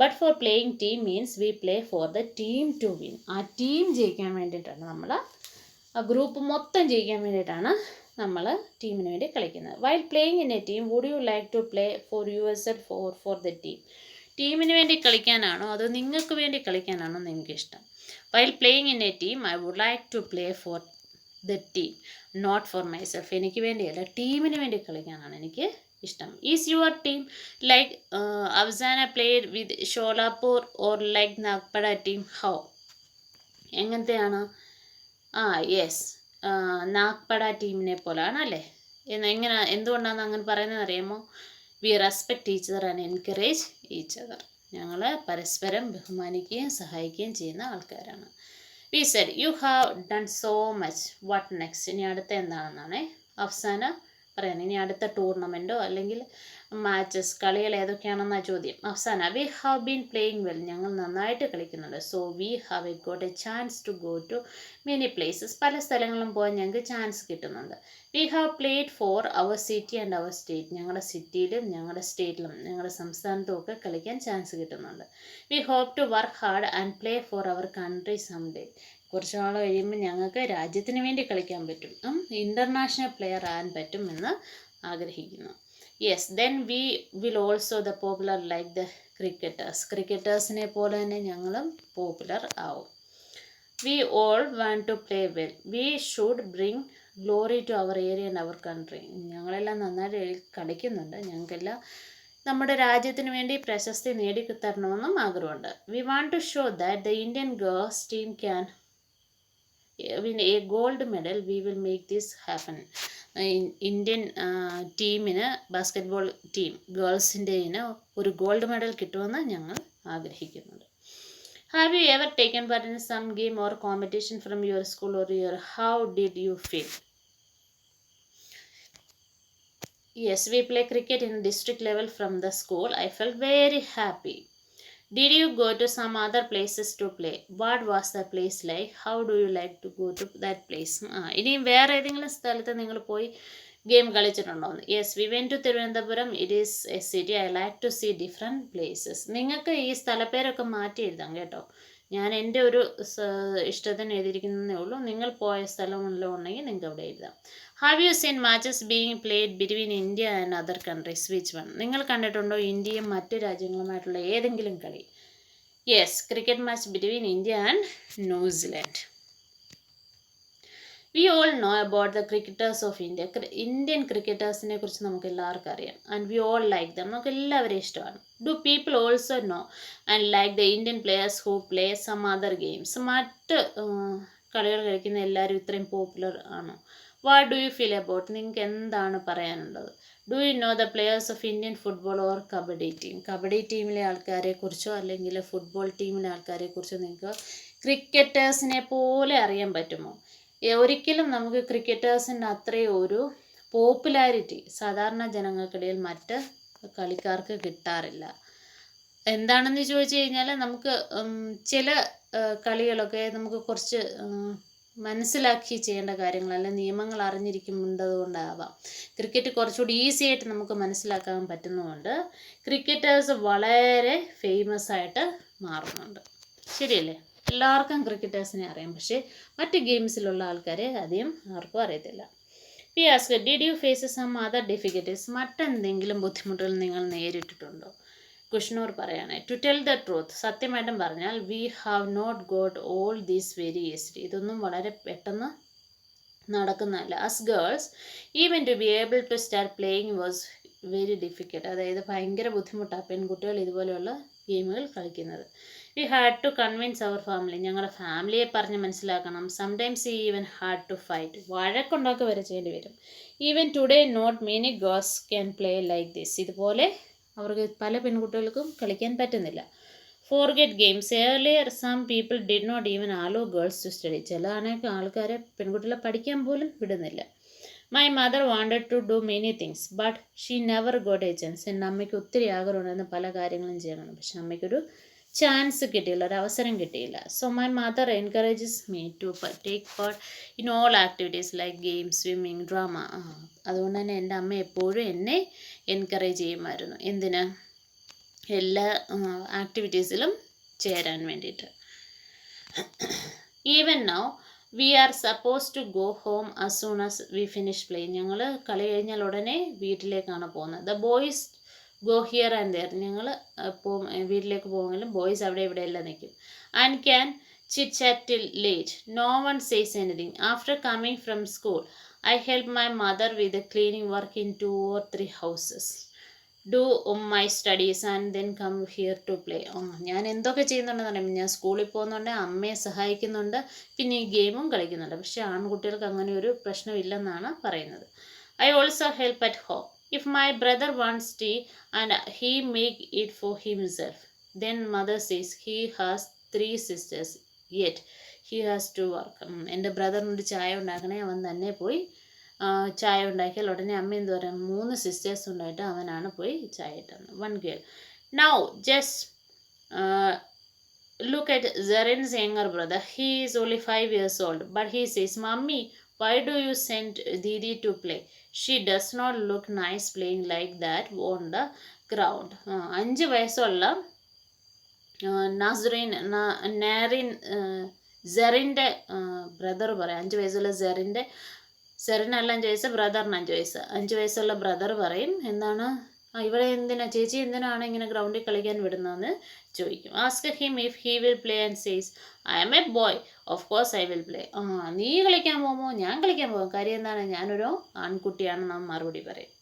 but for playing team means we play for the team to win. ആ ടീം ജയിക്കാൻ വേണ്ടിയിട്ടാണ് നമ്മൾ, ആ ഗ്രൂപ്പ് മൊത്തം ജയിക്കാൻ വേണ്ടിയിട്ടാണ് നമ്മൾ ടീമിന് വേണ്ടി കളിക്കുന്നത്. While playing in a team would you like to play for your self or for the team? ടീമിന് വേണ്ടി കളിക്കാനാണോ അതോ നിങ്ങൾക്ക് വേണ്ടി കളിക്കാനാണോ നിങ്ങൾക്ക് ഇഷ്ടം? While playing in a team I would like to play for the team not for myself. എനിക്ക് വേണ്ടിയല്ല, ടീമിന് വേണ്ടി കളിക്കാനാണ് എനിക്ക് ഇഷ്ടം. ഈസ് യുവർ ടീം ലൈക്ക് അവസാന played with Sholapur or like Nagpada team? How? എങ്ങനത്തെയാണ്? യെസ്, നാഗ്പട ടീമിനെ പോലെയാണ് അല്ലേ. എന്തുകൊണ്ടാണ് അങ്ങനെ പറയുന്നത് അറിയാമോ? We respect each other and encourage each other. ഞങ്ങൾ പരസ്പരം ബഹുമാനിക്കുകയും സഹായിക്കുകയും ചെയ്യുന്ന ആൾക്കാരാണ്. We said you have done so much, what next? ഇനി അടുത്ത എന്താണെന്നാണ് അവസാന പറയാൻ. ഇനി അടുത്ത ടൂർണമെൻറ്റോ അല്ലെങ്കിൽ മാച്ചസ്, കളികൾ ഏതൊക്കെയാണെന്നാണ് ചോദ്യം. അവസാന we have been playing well. ഞങ്ങൾ നന്നായിട്ട് കളിക്കുന്നുണ്ട്. So we have got a chance to go to many places. പല സ്ഥലങ്ങളിലും പോകാൻ ഞങ്ങൾക്ക് ചാൻസ് കിട്ടുന്നുണ്ട്. We have played for our city and our state. ഞങ്ങളുടെ സിറ്റിയിലും ഞങ്ങളുടെ സ്റ്റേറ്റിലും ഞങ്ങളുടെ സംസ്ഥാനത്തും ഒക്കെ കളിക്കാൻ ചാൻസ് കിട്ടുന്നുണ്ട്. We hope to work hard and play for our country some day. കുറച്ച് നാൾ കഴിയുമ്പോൾ ഞങ്ങൾക്ക് രാജ്യത്തിന് വേണ്ടി കളിക്കാൻ പറ്റും, ഇൻ്റർനാഷണൽ പ്ലെയർ ആകാൻ പറ്റും എന്ന് ആഗ്രഹിക്കുന്നു. Yes, then we will also the popular like the cricketers. ക്രിക്കറ്റേഴ്സിനെ പോലെ തന്നെ ഞങ്ങളും പോപ്പുലർ ആവും. We all want to play well. We should bring glory to our area and our country. ഞങ്ങളെല്ലാം നന്നായിട്ട് കളിക്കുന്നുണ്ട്, ഞങ്ങൾക്കെല്ലാം നമ്മുടെ രാജ്യത്തിന് വേണ്ടി പ്രശസ്തി നേടിത്തരണമെന്നും ആഗ്രഹമുണ്ട്. We want to show that the Indian girls team can win a gold medal. We will make this happen. Indian ടീമിന്, ബാസ്കറ്റ്ബോൾ ടീം ഗേൾസിൻ്റെ ഒരു ഗോൾഡ് മെഡൽ കിട്ടുമെന്ന് ഞങ്ങൾ ആഗ്രഹിക്കുന്നുണ്ട്. Have you ever taken part in some game or competition from your school or your? How did you feel? Yes, we play cricket in district level from the school. I felt very happy. Did you go to some other places to play? What was the place like? How do you like to go to that place? ഇനിയും വേറെ ഏതെങ്കിലും സ്ഥലത്ത് നിങ്ങൾ പോയി ഗെയിം കളിച്ചിട്ടുണ്ടോ? Yes, we went to Thiruvananthapuram. It is a city I like to see different places. നിങ്ങൾക്ക് ഈ സ്ഥലപ്പേരൊക്കെ മാറ്റി എഴുതാം കേട്ടോ. ഞാൻ എൻ്റെ ഒരു ഇഷ്ടത്തിന് എഴുതിയിരിക്കുന്നതേ ഉള്ളൂ. നിങ്ങൾ പോയ സ്ഥലമെല്ലാം ഉണ്ടെങ്കിൽ നിങ്ങൾക്ക് അവിടെ എഴുതാം. Have you seen matches being played between India and other countries? Which one? നിങ്ങൾ കണ്ടിട്ടുണ്ടോ ഇന്ത്യയും മറ്റ് രാജ്യങ്ങളുമായിട്ടുള്ള ഏതെങ്കിലും കളി? Yes, cricket match between India and New Zealand. We all know about the cricketers of India. Indian ക്രിക്കറ്റേഴ്സിനെ കുറിച്ച് നമുക്ക് എല്ലാവർക്കും അറിയാം. And we all like them. നമുക്ക് എല്ലാവരെയും ഇഷ്ടമാണ്. Do people also know and like the Indian players who play some other games? മറ്റ് കളികൾ കളിക്കുന്ന എല്ലാവരും ഇത്രയും പോപ്പുലർ ആണോ? What do you feel about? നിങ്ങൾക്ക് എന്താണ് പറയാനുള്ളത്? Do you know the players of Indian football or kabaddi team? Kabaddi ടീമിലെ ആൾക്കാരെ കുറിച്ചോ അല്ലെങ്കിൽ ഫുട്ബോൾ ടീമിലെ ആൾക്കാരെ കുറിച്ചോ നിങ്ങൾക്ക് ക്രിക്കറ്റേഴ്സിനെ പോലെ അറിയാൻ പറ്റുമോ? ഒരിക്കലും നമുക്ക് ക്രിക്കറ്റേഴ്സിൻ്റെ അത്രയും ഒരു പോപ്പുലാരിറ്റി സാധാരണ ജനങ്ങൾക്കിടയിൽ മറ്റ് കളിക്കാർക്ക് കിട്ടാറില്ല. എന്താണെന്ന് ചോദിച്ചു കഴിഞ്ഞാൽ നമുക്ക് ചില കളികളൊക്കെ നമുക്ക് കുറച്ച് മനസ്സിലാക്കി ചെയ്യേണ്ട കാര്യങ്ങളല്ല, നിയമങ്ങൾ അറിഞ്ഞിരിക്കുന്നുണ്ടതുകൊണ്ടാവാം. ക്രിക്കറ്റ് കുറച്ചുകൂടി ഈസി ആയിട്ട് നമുക്ക് മനസ്സിലാക്കാൻ പറ്റുന്നതുകൊണ്ട് ക്രിക്കറ്റേഴ്സ് വളരെ ഫേമസ് ആയിട്ട് മാറുന്നുണ്ട്. ശരിയല്ലേ? എല്ലാവർക്കും ക്രിക്കറ്റേഴ്സിനെ അറിയാം, പക്ഷേ മറ്റ് ഗെയിംസിലുള്ള ആൾക്കാരെ അധികം ആർക്കും അറിയത്തില്ല. P ask did you face some other difficulties? മറ്റെന്തെങ്കിലും ബുദ്ധിമുട്ടുകൾ നിങ്ങൾ നേരിട്ടിട്ടുണ്ടോ? കുഷ്ണൂർ പറയാണ്, ടു ടെൽ ദ ട്രൂത്ത്, സത്യമായിട്ടും പറഞ്ഞാൽ we have not got all these very easily. ഇതൊന്നും വളരെ പെട്ടെന്ന് നടക്കുന്നതല്ല. As girls even to be able to start playing was very difficult. അതായത് ഭയങ്കര ബുദ്ധിമുട്ടാണ് പെൺകുട്ടികൾ ഇതുപോലെയുള്ള ഗെയിമുകൾ കളിക്കുന്നത്. We had to convince our family, ഞങ്ങളുടെ ഫാമിലിയെ പറഞ്ഞ് മനസ്സിലാക്കണം. Sometimes even had to fight, വഴക്കുണ്ടാക്കുക വരെ ചെയ്യേണ്ടി വരും. Even today not many girls can play like this, ഇതുപോലെ അവർക്ക് പല പെൺകുട്ടികൾക്കും കളിക്കാൻ പറ്റുന്നില്ല. Forget games, earlier some people did not even allow girls to study, ചില ആൾക്കാരെ പെൺകുട്ടികളെ പഠിക്കാൻ പോലും വിടുന്നില്ല. My mother wanted to do many things but she never got a chance, എൻ്റെ അമ്മയ്ക്ക് ഒത്തിരി ആഗ്രഹമുണ്ടായിരുന്നു പല കാര്യങ്ങളും ചെയ്യണം, പക്ഷെ അമ്മയ്ക്കൊരു ചാൻസ് കിട്ടിയില്ല, ഒരു അവസരം കിട്ടിയില്ല. So my mother encourages me to take part in all activities like game, swimming, drama. അതുകൊണ്ട് തന്നെ എൻ്റെ അമ്മ എപ്പോഴും എന്നെ എൻകറേജ് ചെയ്യുമായിരുന്നു. എന്തിന്? എല്ലാ ആക്ടിവിറ്റീസിലും ചേരാൻ വേണ്ടിയിട്ട്. Even now we are suppose to go home as soon as we finish playing, ഞങ്ങൾ കളി കഴിഞ്ഞാൽ ഉടനെ വീട്ടിലേക്കാണ് പോകുന്നത്. The boys go here and there, ഞങ്ങൾ വീട്ടിലേക്ക് പോകുമെങ്കിലും ബോയ്സ് അവിടെ ഇവിടെ എല്ലാം നിൽക്കും. And can chit chat till late, no one says anything. After coming from school I help my mother with cleaning work in 2 or 3 houses, do my studies and then come here to play. ഞാൻ എന്തൊക്കെ ചെയ്യുന്നുണ്ടെന്ന് അറിയാം, ഞാൻ സ്കൂളിൽ പോകുന്നുണ്ട്, അമ്മയെ സഹായിക്കുന്നുണ്ട്, പിന്നെ ഈ ഗെയിമും കളിക്കുന്നുണ്ട്. പക്ഷേ ആൺകുട്ടികൾക്ക് അങ്ങനെ ഒരു പ്രശ്നമില്ലെന്നാണ് പറയുന്നത്. I also help at home. If my brother wants tea and he make it for himself, then mother says he has 3 sisters yet he has to work. എൻ്റെ ബ്രദറിനൊരു ചായ ഉണ്ടാക്കണേ, അവൻ തന്നെ പോയി ചായ ഉണ്ടാക്കിയാൽ ഉടനെ അമ്മ എന്ത് പറയാം, 3 സിസ്റ്റേഴ്സ് ഉണ്ടായിട്ട് അവനാണ് പോയി ചായ ഇട്ടത്. 1 girl. Now just look at Zarin's younger brother. He is only 5 years old, but he says, Mommy, why do you send Didi to play? She does not look nice playing like that on the ground. 5 വയസ്സുള്ള നാരിൻ സെറിൻ്റെ ബ്രദർ പറയും, 5 വയസ്സുള്ള സെറിനല്ല 5 വയസ്സ്, ബ്രദറിന് 5 വയസ്സ്. 5 വയസ്സുള്ള ബ്രദർ പറയും, എന്താണ് ഇവിടെ എന്തിനാ ചേച്ചി എന്തിനാണ് ഇങ്ങനെ ഗ്രൗണ്ടിൽ കളിക്കാൻ വിടുന്നതെന്ന് ചോദിക്കും. Ask him if he will play and says I am a boy, of course I will play. നീ കളിക്കാൻ പോകുമോ? ഞാൻ കളിക്കാൻ പോകും, കാര്യം എന്താണ്, ഞാനൊരു ആൺകുട്ടിയാണെന്ന് നാം മറുപടി പറയും.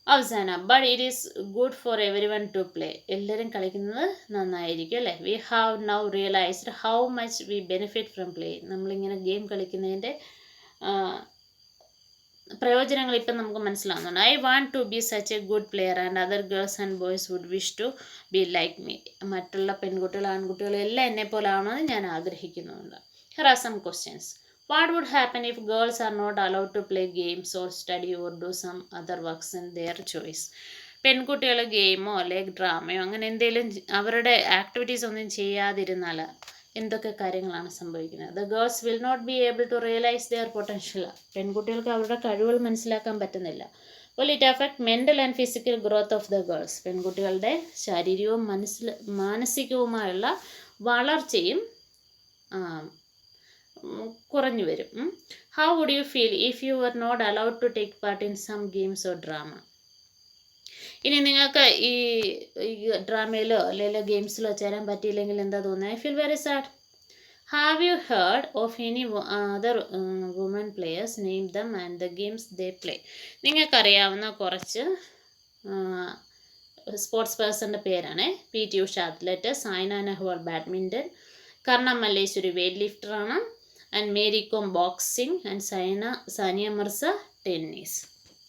അവസാന, but it is good for every one to play, എല്ലാവരും കളിക്കുന്നത് നന്നായിരിക്കും അല്ലേ. We have now realised how much we benefit from play, നമ്മളിങ്ങനെ ഗെയിം കളിക്കുന്നതിൻ്റെ പ്രയോജനങ്ങൾ ഇപ്പം നമുക്ക് മനസ്സിലാവുന്നുണ്ട്. I want to be such a good player and other girls and boys would wish to be like me, മറ്റുള്ള പെൺകുട്ടികൾ ആൺകുട്ടികളും എല്ലാം എന്നെപ്പോലെ ആവണമെന്ന് ഞാൻ ആഗ്രഹിക്കുന്നുണ്ട്. Here are some questions. What would happen if girls are not allowed to play games or study or do some other works in their choice? പെൺകുട്ടികൾ ഗെയിമോ അല്ലെങ്കിൽ ഡ്രാമയോ അങ്ങനെ എന്തെങ്കിലും അവരുടെ ആക്ടിവിറ്റീസ് ഒന്നും ചെയ്യാതിരുന്നാൽ എന്തൊക്കെ കാര്യങ്ങളാണ് സംഭവിക്കുന്നത്? The girls will not be able to realise their potential, പെൺകുട്ടികൾക്ക് അവരുടെ കഴിവുകൾ മനസ്സിലാക്കാൻ പറ്റുന്നില്ല. Will it affect mental and physical growth of the girls, പെൺകുട്ടികളുടെ ശാരീരികവും മാനസികവുമായുള്ള വളർച്ചയും കുറഞ്ഞു വരും. How would you feel if you were not allowed to take part in some games or drama? ഇനി നിങ്ങൾക്ക് ഈ ഡ്രാമയിലോ അല്ലെങ്കിൽ ഗെയിംസിലോ ചേരാൻ പറ്റിയില്ലെങ്കിൽ എന്താ തോന്നുന്നത്? I feel very sad. Have you heard of any other woman players? Name them and the games they play. നിങ്ങൾക്കറിയാവുന്ന കുറച്ച് സ്പോർട്സ് പേഴ്സൻ്റെ പേരാണ്. P T. Usha athlete, Saina Nehwal badminton, Karnam Malleswari weight ലിഫ്റ്ററാണ്, and Mary Kom boxing, and Sania Mirza tennis.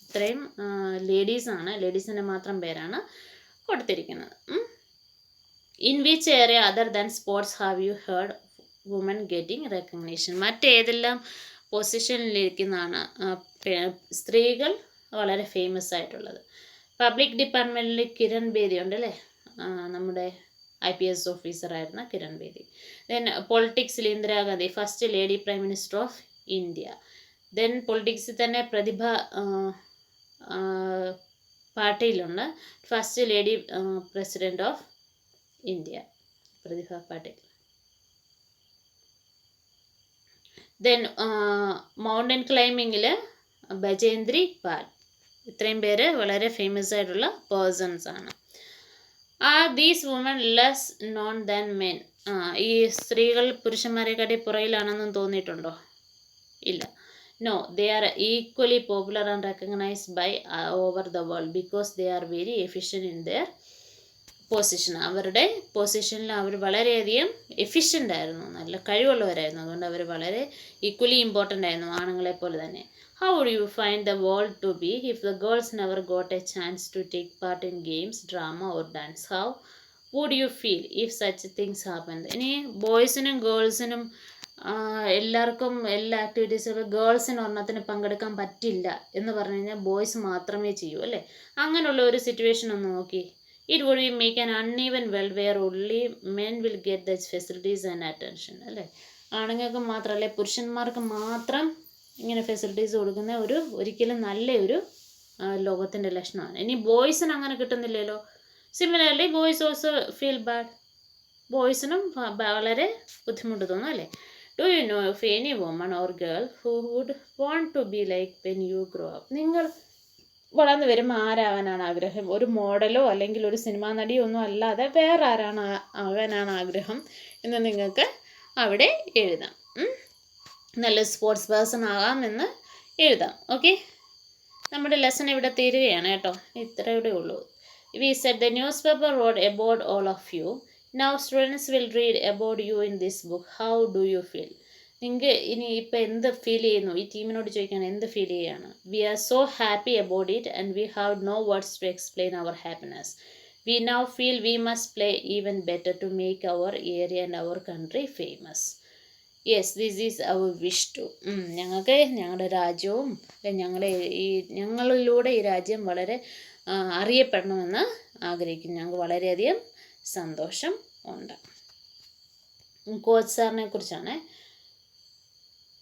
ഇത്രയും ലേഡീസാണ്, ലേഡീസിൻ്റെ മാത്രം പേരാണ് കൊടുത്തിരിക്കുന്നത്. In which area other than sports have you heard women getting recognition? മറ്റേതെല്ലാം പൊസിഷനിലിരിക്കുന്നതാണ് സ്ത്രീകൾ വളരെ ഫേമസ് ആയിട്ടുള്ളത്? പബ്ലിക് ഡിപ്പാർട്ട്മെൻറ്റിൽ കിരൺ ബേദി ഉണ്ട് അല്ലേ, നമ്മുടെ IPS ഓഫീസറായിരുന്ന Kiran Bedi. Then പൊളിറ്റിക്സിൽ Indira Gandhi, first lady prime minister of India. Then പൊളിറ്റിക്സിൽ തന്നെ പ്രതിഭ പാട്ടീലുണ്ട്, first lady president of India, Prathibha Patil. Then mountain ക്ലൈമ്പിങ്ങിൽ Bachendri പാൽ. ഇത്രയും പേര് വളരെ ഫേമസ് ആയിട്ടുള്ള പേഴ്സൺസ് ആണ്. Are these woman less non than men? ഈ സ്ത്രീകൾ പുരുഷന്മാരെക്കാട്ടി പുറകിലാണെന്നും തോന്നിയിട്ടുണ്ടോ? ഇല്ല. No, they are equally popular and recognized by over the world because they are very efficient in their position. അവരുടെ പൊസിഷനിൽ അവർ വളരെയധികം എഫിഷ്യൻ്റ് ആയിരുന്നു, നല്ല കഴിവുള്ളവരായിരുന്നു. അതുകൊണ്ട് അവർ വളരെ ഈക്വലി ഇമ്പോർട്ടൻ്റ് ആയിരുന്നു, ആണുങ്ങളെ പോലെ തന്നെ. How would you find the world to be if the girls never got a chance to take part in games, drama or dance? How would you feel if such things happen? ഇനി ബോയ്സിനും ഗേൾസിനും എല്ലാവർക്കും എല്ലാ ആക്ടിവിറ്റീസിലും ഗേൾസിന് ഒരെണ്ണത്തിന് പങ്കെടുക്കാൻ പറ്റില്ല എന്ന് പറഞ്ഞു കഴിഞ്ഞാൽ ബോയ്സ് മാത്രമേ ചെയ്യൂ അല്ലേ? അങ്ങനെയുള്ള ഒരു സിറ്റുവേഷൻ ഒന്ന് നോക്കി. It would make an uneven world where only men will get the facilities and attention അല്ലേ? ആണുങ്ങൾക്ക് മാത്രമല്ലേ, പുരുഷന്മാർക്ക് മാത്രം ഇങ്ങനെ ഫെസിലിറ്റീസ് കൊടുക്കുന്ന ഒരിക്കലും നല്ലൊരു ലോകത്തിൻ്റെ ലക്ഷണമാണ്. ഇനി ബോയ്സിന് അങ്ങനെ കിട്ടുന്നില്ലല്ലോ. Similarly boys also feel bad. ബോയ്സിനും വളരെ ബുദ്ധിമുട്ട് തോന്നും അല്ലേ? Do you know of any woman or girl who would want to be like when you grow up? നിങ്ങൾ വളർന്നു വരുമ്പോൾ ആരാകാനാണ് ആഗ്രഹം? ഒരു മോഡലോ അല്ലെങ്കിൽ ഒരു സിനിമാ നടിയോ ഒന്നും അല്ലാതെ വേറെ ആകാനാണ് ആഗ്രഹം എന്ന് നിങ്ങൾക്ക് അവിടെ എഴുതാം. നല്ല സ്പോർട്സ് പേഴ്സൺ ആകാമെന്ന് എഴുതാം. ഓക്കെ, നമ്മുടെ ലെസൺ ഇവിടെ തീരുകയാണ് കേട്ടോ. ഇത്രയുടെ ഉള്ളൂ. We said the newspaper read about all of you. Now students will read about you in this book. How do you feel? നിങ്ങൾക്ക് ഇനി ഇപ്പം എന്ത് ഫീൽ ചെയ്യുന്നു? ഈ ടീമിനോട് ചോദിക്കാൻ എന്ത് ഫീൽ ചെയ്യുകയാണ്? We are so happy about it and we have no words to explain our happiness. We now feel we must play even better to make our area and our country famous. Yes, this is our wish to. ഞങ്ങൾക്ക് ഞങ്ങളുടെ രാജ്യവും ഞങ്ങളിലൂടെ ഈ രാജ്യം വളരെ അറിയപ്പെടണമെന്ന് ആഗ്രഹിക്കുന്നു. ഞങ്ങൾക്ക് വളരെയധികം സന്തോഷം ഉണ്ട്. കോച്ച് സാറിനെ കുറിച്ചാണ്.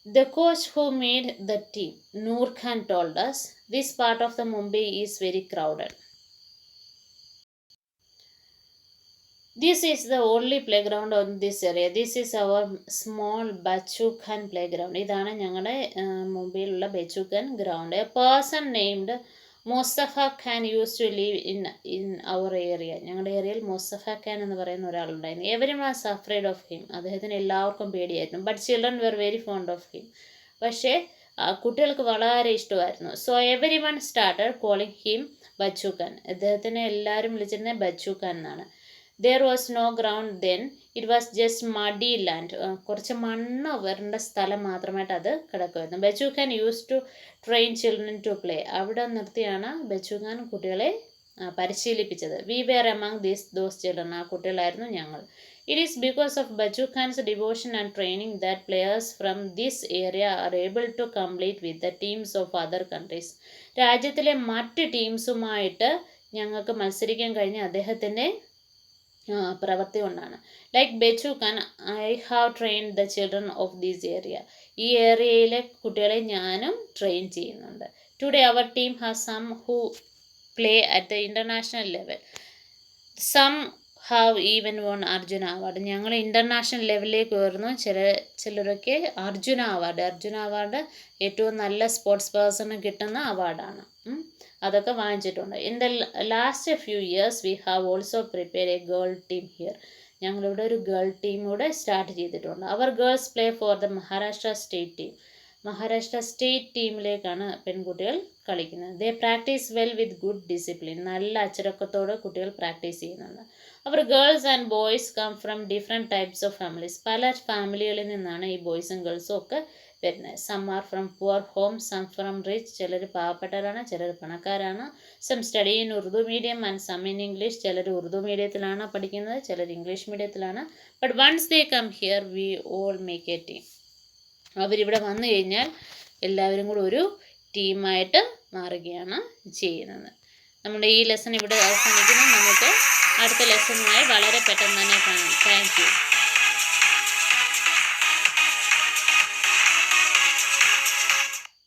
The coach who made the team, Noor Khan, told us, this part of the Mumbai is very crowded. This is the only playground on this area. This is our small Bachu Khan playground. ഇതാണ് ഞങ്ങളുടെ മുംബൈയിലുള്ള Bachchu Khan ground. A person named Mustafa Khan use to live in our area. ഞങ്ങളുടെ ഏരിയയിൽ മുസ്തഫ ഖാൻ എന്ന് പറയുന്ന ഒരാളുണ്ടായിരുന്നു. Everyone was afraid of him. അദ്ദേഹത്തിന് എല്ലാവർക്കും പേടിയായിരുന്നു. But children were very fond of him. പക്ഷേ കുട്ടികൾക്ക് വളരെ ഇഷ്ടമായിരുന്നു. So everyone started calling him Bachchu Khan. അദ്ദേഹത്തിനെ എല്ലാവരും വിളിച്ചിരുന്നത് ബച്ചു ഖാൻ എന്നാണ്. There was no ground then. It was just muddy land. കുറച്ച് മണ്ണ് വരേണ്ട സ്ഥലം മാത്രമായിട്ട് അത് കിടക്കുമായിരുന്നു. Bachchu Khan use to train children to play. അവിടെ നിർത്തിയാണ് ബച്ചു ഖാൻ കുട്ടികളെ പരിശീലിപ്പിച്ചത്. We were among those children. ആ കുട്ടികളായിരുന്നു ഞങ്ങൾ. It is because of Bachchu Khan's devotion and training that players from this area are able to complete with the teams of other countries. രാജ്യത്തിലെ മറ്റ് ടീംസുമായിട്ട് ഞങ്ങൾക്ക് മത്സരിക്കാൻ കഴിഞ്ഞ അദ്ദേഹത്തിൻ്റെ പ്രവൃത്തി കൊണ്ടാണ്. Like Bachchu Khan, I have trained the children of these area. ഈ ഏരിയയിലെ കുട്ടികളെ ഞാനും ട്രെയിൻ ചെയ്യുന്നുണ്ട്. Today our team has some who play at the international level. Some have even won Arjuna award. ഞങ്ങൾ ഇൻ്റർനാഷണൽ ലെവലിലേക്ക് ഉയർന്നു. ചിലരൊക്കെ അർജുന അവാർഡ് ഏറ്റവും നല്ല സ്പോർട്സ് പേഴ്സണ് കിട്ടുന്ന അവാർഡാണ്. അതൊക്കെ വാങ്ങിച്ചിട്ടുണ്ട്. In the last few years we have also prepare a girl team here. ഞങ്ങളിവിടെ ഒരു ഗേൾ ടീം കൂടെ സ്റ്റാർട്ട് ചെയ്തിട്ടുണ്ട്. Our girls play for the Maharashtra state team. Maharashtra state ടീമിലേക്കാണ് പെൺകുട്ടികൾ കളിക്കുന്നത്. They practice well with good discipline. നല്ല അച്ചടക്കത്തോടെ കുട്ടികൾ പ്രാക്ടീസ് ചെയ്യുന്നുണ്ട്. Our girls and boys come from different types of families. പല ഫാമിലികളിൽ നിന്നാണ് ഈ ബോയ്സും ഗേൾസും ഒക്കെ വരുന്നത്. Some are from poor home, some from rich. ചിലർ പാവപ്പെട്ടവരാണ്, ചിലർ പണക്കാരാണ്. Some study in Urdu medium and some in English. ചിലർ ഉറുദു മീഡിയത്തിലാണ് പഠിക്കുന്നത്, ചിലർ ഇംഗ്ലീഷ് മീഡിയത്തിലാണ്. But once they come here we all make a team. അവരിവിടെ വന്നു കഴിഞ്ഞാൽ എല്ലാവരും കൂടെ ഒരു ടീമായിട്ട് മാറുകയാണ് ചെയ്യുന്നത്. നമ്മുടെ ഈ ലെസൺ ഇവിടെ അവസാനിക്കുന്നു. നമുക്ക് അടുത്ത ലെസണുമായി വളരെ പെട്ടെന്ന് തന്നെ കാണാം. Thank you.